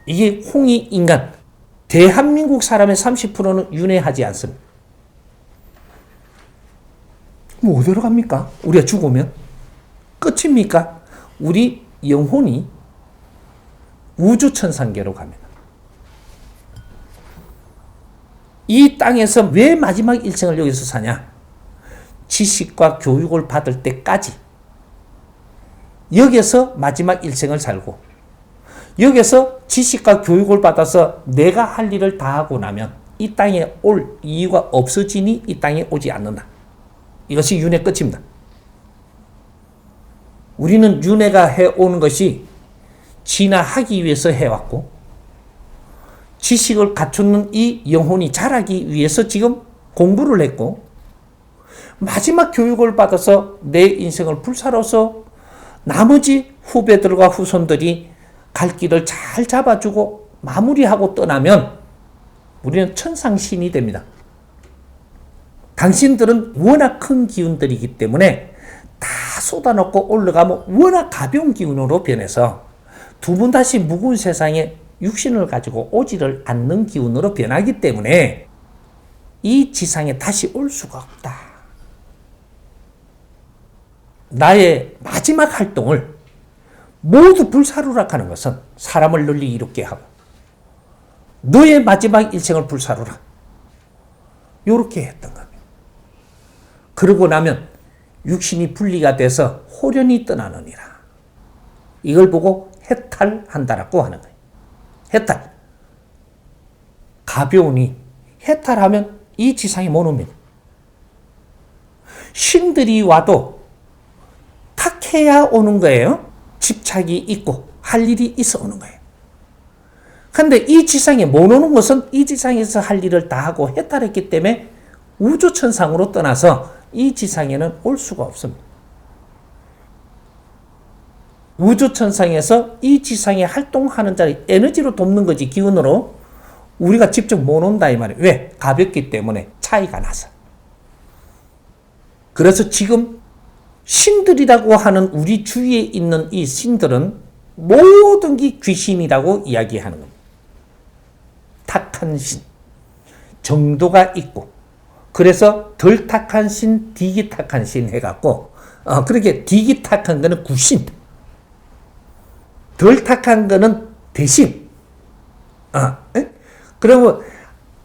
이게 홍익인간. 대한민국 사람의 30%는 윤회하지 않습니다. 뭐 어디로 갑니까? 우리가 죽으면? 끝입니까? 우리 영혼이 우주천상계로 갑니다. 이 땅에서 왜 마지막 일생을 여기서 사냐? 지식과 교육을 받을 때까지 여기서 마지막 일생을 살고, 여기서 지식과 교육을 받아서 내가 할 일을 다 하고 나면 이 땅에 올 이유가 없어지니 이 땅에 오지 않는다. 이것이 윤회 끝입니다. 우리는 윤회가 해오는 것이 진화하기 위해서 해왔고, 지식을 갖추는 이 영혼이 자라기 위해서 지금 공부를 했고, 마지막 교육을 받아서 내 인생을 불사로서 나머지 후배들과 후손들이 갈 길을 잘 잡아주고 마무리하고 떠나면 우리는 천상신이 됩니다. 당신들은 워낙 큰 기운들이기 때문에 다 쏟아놓고 올라가면 워낙 가벼운 기운으로 변해서 두 번 다시 무거운 세상에 육신을 가지고 오지를 않는 기운으로 변하기 때문에 이 지상에 다시 올 수가 없다. 나의 마지막 활동을 모두 불사르라 하는 것은 사람을 널리 이롭게 하고 너의 마지막 일생을 불사르라. 이렇게 했던 겁니다. 그러고 나면 육신이 분리가 돼서 호련히 떠나느니라. 이걸 보고 해탈한다라고 하는 거예요. 해탈. 가벼우니 해탈하면 이 지상에 못 옵니다. 신들이 와도 탁해야 오는 거예요. 집착이 있고 할 일이 있어 오는 거예요. 근데 이 지상에 못 오는 것은 이 지상에서 할 일을 다 하고 해탈했기 때문에 우주천상으로 떠나서 이 지상에는 올 수가 없습니다. 우주천상에서 이 지상에 활동하는 자를 에너지로 돕는 거지, 기운으로. 우리가 직접 못 온다 이 말이에요. 왜? 가볍기 때문에, 차이가 나서. 그래서 지금 신들이라고 하는 우리 주위에 있는 이 신들은 모든 게 귀신이라고 이야기하는 겁니다. 탁한 신, 정도가 있고, 그래서 덜 탁한 신, 디기 탁한 신 해갖고, 그렇게 디기 탁한 거는 구신, 덜 탁한 거는 대신. 그러면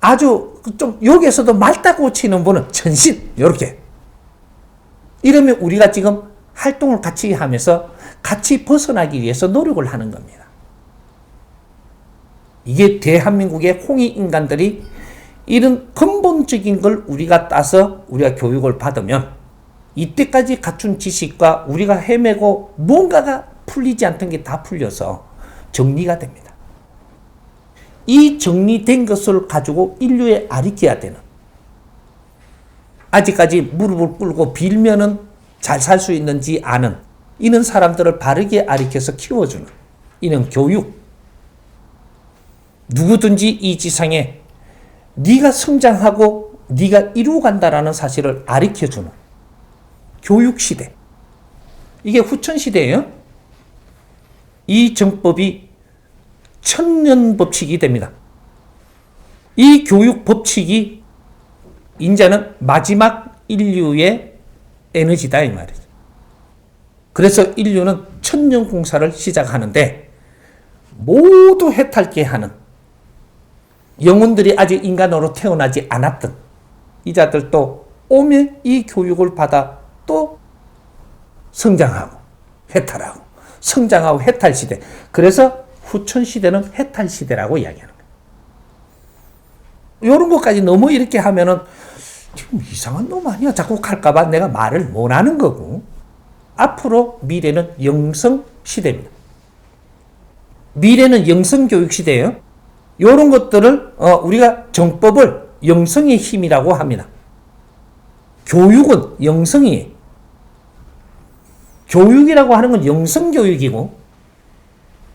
아주 좀 여기에서도 맑다고 치는 분은 천신, 요렇게. 이러면 우리가 지금 활동을 같이 하면서 같이 벗어나기 위해서 노력을 하는 겁니다. 이게 대한민국의 홍익인간들이 이런 근본적인 걸 우리가 따서 우리가 교육을 받으면 이때까지 갖춘 지식과 우리가 헤매고 뭔가가 풀리지 않던 게 다 풀려서 정리가 됩니다. 이 정리된 것을 가지고 인류에 아리켜야 되는, 아직까지 무릎을 꿇고 빌면은 잘 살 수 있는지 아는 이런 사람들을 바르게 아리켜서 키워주는 이런 교육. 누구든지 이 지상에 네가 성장하고 네가 이루어간다라는 사실을 아리켜주는 교육시대. 이게 후천시대예요. 이 정법이 천년법칙이 됩니다. 이 교육법칙이 이제는 마지막 인류의 에너지다 이 말이죠. 그래서 인류는 천년공사를 시작하는데 모두 해탈케 하는, 영혼들이 아직 인간으로 태어나지 않았던 이 자들도 오면 이 교육을 받아 또 성장하고 해탈하고 성장하고 해탈시대. 그래서 후천시대는 해탈시대라고 이야기하는 거예요. 이런 것까지 너무 이렇게 하면은 지금 이상한 놈 아니야? 자꾸 갈까봐 내가 말을 못 하는 거고. 앞으로 미래는 영성시대입니다. 미래는 영성교육시대예요. 이런 것들을 우리가 정법을 영성의 힘이라고 합니다. 교육은 영성이에요. 교육이라고 하는 건 영성교육이고,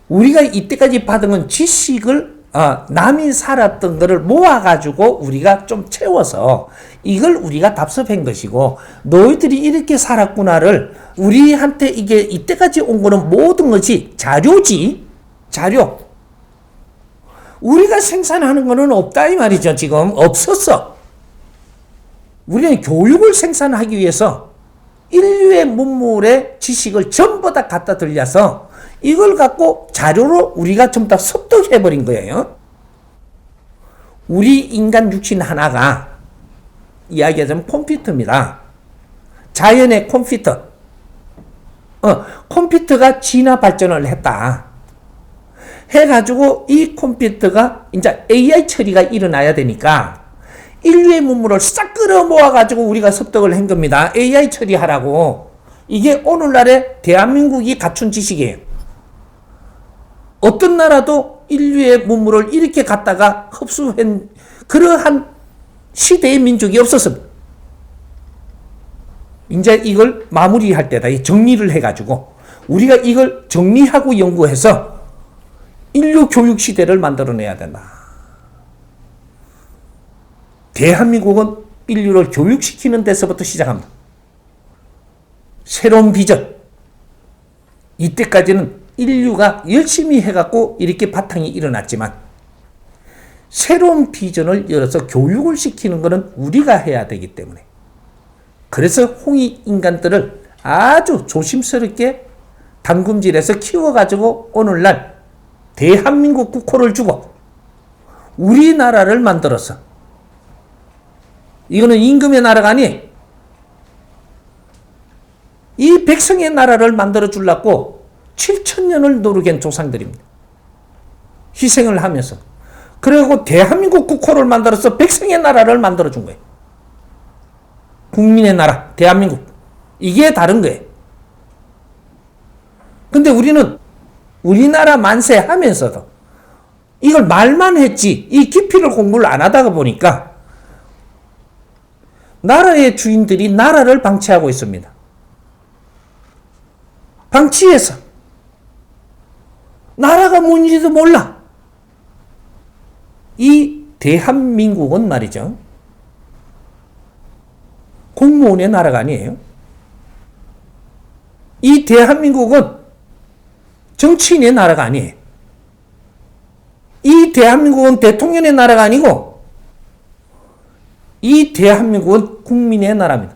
우리가 이때까지 받은 건 지식을 남이 살았던 거를 모아가지고 우리가 좀 채워서 이걸 우리가 답습한 것이고, 너희들이 이렇게 살았구나를 우리한테 이게 이때까지 온 거는 모든 것이 자료지. 자료. 우리가 생산하는 거는 없다 이 말이죠. 지금 없었어. 우리는 교육을 생산하기 위해서 인류의 문물의 지식을 전부 다 갖다 들려서 이걸 갖고 자료로 우리가 전부 다 습득해버린 거예요. 우리 인간 육신 하나가 이야기하자면 컴퓨터입니다. 자연의 컴퓨터. 컴퓨터가 진화 발전을 했다. 해가지고 이 컴퓨터가 이제 AI 처리가 일어나야 되니까 인류의 문물을 싹 끌어 모아가지고 우리가 습득을 한 겁니다. AI 처리하라고. 이게 오늘날의 대한민국이 갖춘 지식이에요. 어떤 나라도 인류의 문물을 이렇게 갖다가 흡수한 그러한 시대의 민족이 없었습니다. 이제 이걸 마무리할 때다. 정리를 해가지고 우리가 이걸 정리하고 연구해서 인류 교육 시대를 만들어내야 된다. 대한민국은 인류를 교육시키는 데서부터 시작합니다. 새로운 비전. 이때까지는 인류가 열심히 해갖고 이렇게 바탕이 일어났지만 새로운 비전을 열어서 교육을 시키는 것은 우리가 해야 되기 때문에 그래서 홍익 인간들을 아주 조심스럽게 담금질해서 키워가지고 오늘날 대한민국 국호를 주고 우리나라를 만들어서 이거는 임금의 나라가 아니에요. 이 백성의 나라를 만들어 주려고 7,000년을 노력한 조상들입니다. 희생을 하면서. 그리고 대한민국 국호를 만들어서 백성의 나라를 만들어 준 거예요. 국민의 나라, 대한민국. 이게 다른 거예요. 근데 우리는 우리나라 만세 하면서도 이걸 말만 했지 이 깊이를 공부를 안 하다가 보니까 나라의 주인들이 나라를 방치하고 있습니다. 방치해서 나라가 뭔지도 몰라. 이 대한민국은 말이죠. 공무원의 나라가 아니에요. 이 대한민국은 정치인의 나라가 아니에요. 이 대한민국은 대통령의 나라가 아니고 이 대한민국은 국민의 나라입니다.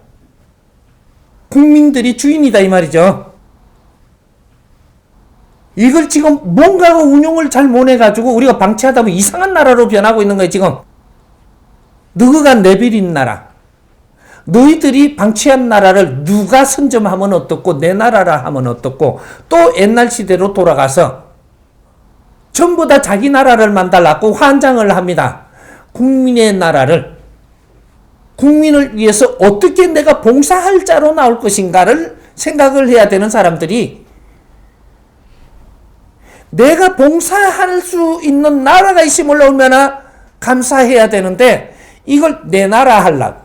국민들이 주인이다 이 말이죠. 이걸 지금 뭔가가 운용을 잘 못해가지고 우리가 방치하다 보면 이상한 나라로 변하고 있는 거예요 지금. 너가 내버린 나라. 너희들이 방치한 나라를 누가 선점하면 어떻고 내 나라라 하면 어떻고 또 옛날 시대로 돌아가서 전부 다 자기 나라를 만들라고 환장을 합니다. 국민의 나라를 국민을 위해서 어떻게 내가 봉사할 자로 나올 것인가를 생각을 해야 되는 사람들이 내가 봉사할 수 있는 나라가 있으면 얼마나 감사해야 되는데 이걸 내 나라 하려고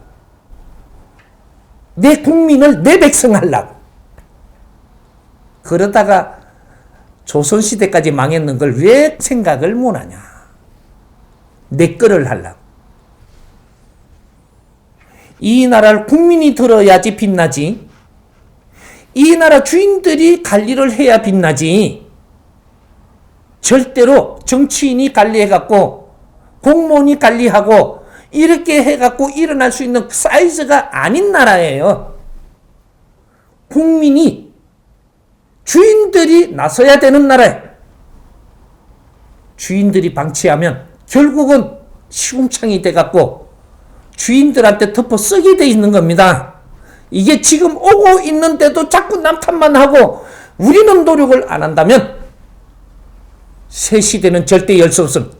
내 국민을 내 백성 하려고 그러다가 조선시대까지 망했는 걸 왜 생각을 못하냐. 내 거를 하려고. 이 나라를 국민이 들어야지 빛나지. 이 나라 주인들이 관리를 해야 빛나지. 절대로 정치인이 관리해갖고 공무원이 관리하고 이렇게 해갖고 일어날 수 있는 사이즈가 아닌 나라예요. 국민이 주인들이 나서야 되는 나라예요. 주인들이 방치하면 결국은 시궁창이 돼갖고 주인들한테 덮어 쓰게 돼 있는 겁니다. 이게 지금 오고 있는데도 자꾸 남탓만 하고 우리는 노력을 안 한다면 새 시대는 절대 열 수 없습니다.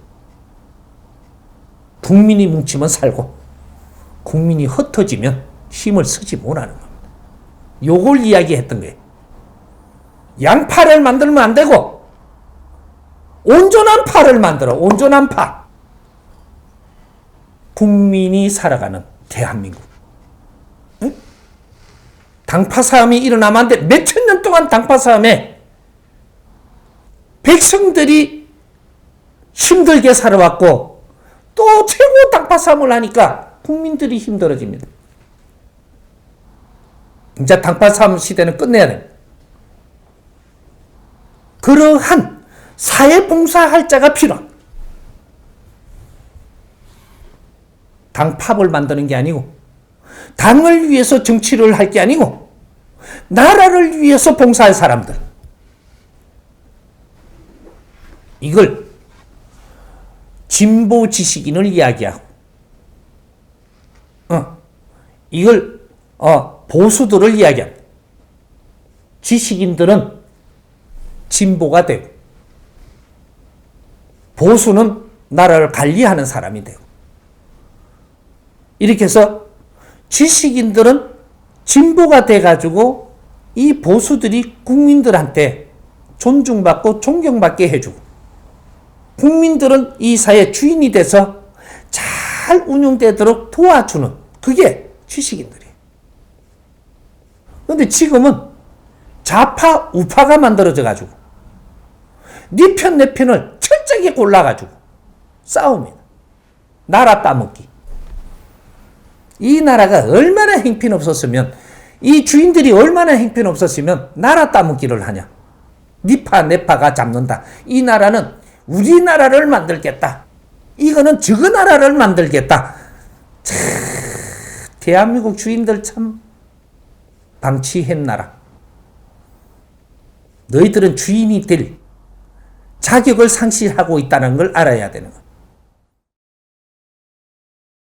국민이 뭉치면 살고 국민이 흩어지면 힘을 쓰지 못하는 겁니다. 요걸 이야기했던 거예요. 양파를 만들면 안 되고 온전한 파를 만들어. 온전한 파. 국민이 살아가는 대한민국. 응? 당파 싸움이 일어나면 안 돼. 몇천 년 동안 당파 싸움에 백성들이 힘들게 살아왔고 또 최고 당파 싸움을 하니까 국민들이 힘들어집니다. 이제 당파 싸움 시대는 끝내야 됩니다. 그러한 사회봉사할 자가 필요합니다. 당팝을 만드는 게 아니고, 당을 위해서 정치를 할 게 아니고, 나라를 위해서 봉사할 사람들. 이걸 진보 지식인을 이야기하고, 이걸 보수들을 이야기합니다. 지식인들은 진보가 되고, 보수는 나라를 관리하는 사람이 되고, 이렇게 해서 지식인들은 진보가 돼가지고 이 보수들이 국민들한테 존중받고 존경받게 해주고, 국민들은 이 사회 주인이 돼서 잘 운영되도록 도와주는, 그게 지식인들이에요. 그런데 지금은 좌파 우파가 만들어져 가지고 네 편 내 편을 철저하게 골라가지고 싸웁니다. 나라 따먹기. 이 나라가 얼마나 형편없었으면, 이 주인들이 얼마나 형편없었으면 나라 따먹기를 하냐. 네 파 내 파가 잡는다. 이 나라는 우리나라를 만들겠다. 이거는 저거 나라를 만들겠다. 참, 대한민국 주인들 참 방치했나라. 너희들은 주인이 될 자격을 상실하고 있다는 걸 알아야 되는 거야.